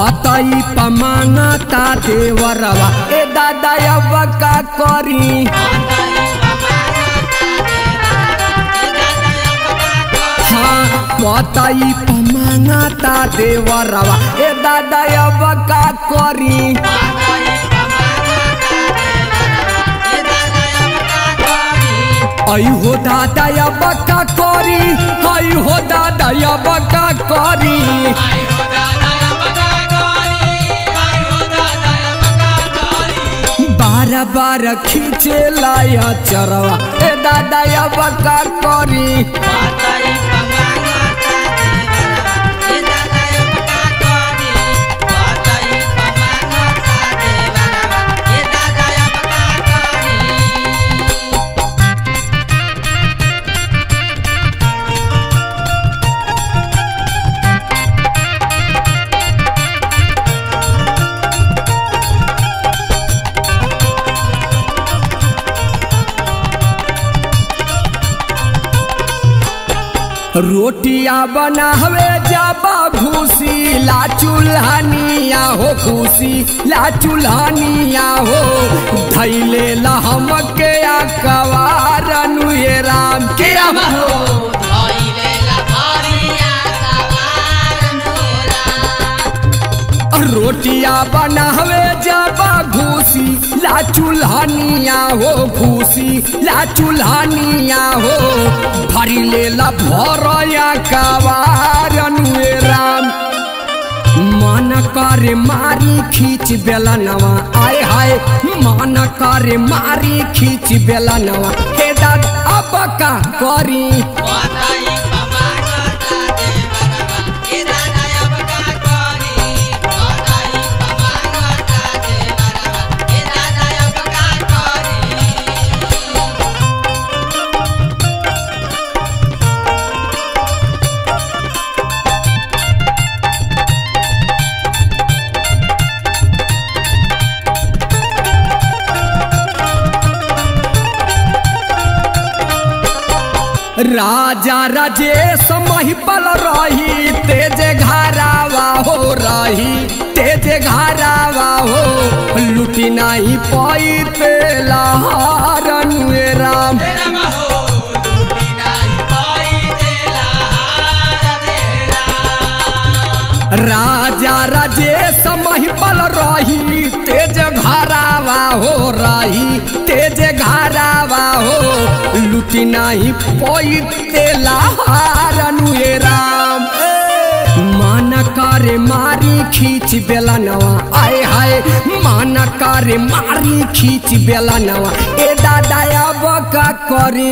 पतई पमांगता देवरवा ए दादा अब का करी। हाँ पतई पमांगता देवरवा ए दादा अब का करी। आई हो दादा अब का करी, आई हो दादा अब का करी। बार बार खींचे लाया चरवा ए दादा अब का करी। रोटिया बनावे जाबा घूसी ला चूल्हानिया हो, घूसी ला चूल्हानिया हो। धैले ला हमके अकवार अनुये राम के हो। रोटिया बनावे जाबा घूसी ला चूल्हानिया हो, घूसी ला चूल्हानिया हो। भरी लेला भरया कवार अनुये राम। मन करे मारी खींच बेला नवा आय हाय, मन करे मारी खींच बेला नवा हे दादा अब का करी। राजा राजेश महिपल रही तेज घरावा हो, रही तेज घरावा हो। लुटी नहीं पाई तेला अनुये राम। राजा राजेश महिपल रही तेज घरावा हो, रही तेज घरावा हो। लुटी नहीं पोईते लहार अनुये राम। मन करे मारी खींच बेला नवा आय हाय, मन करे मारी खींच बेला नवा ए दादा अब का करी।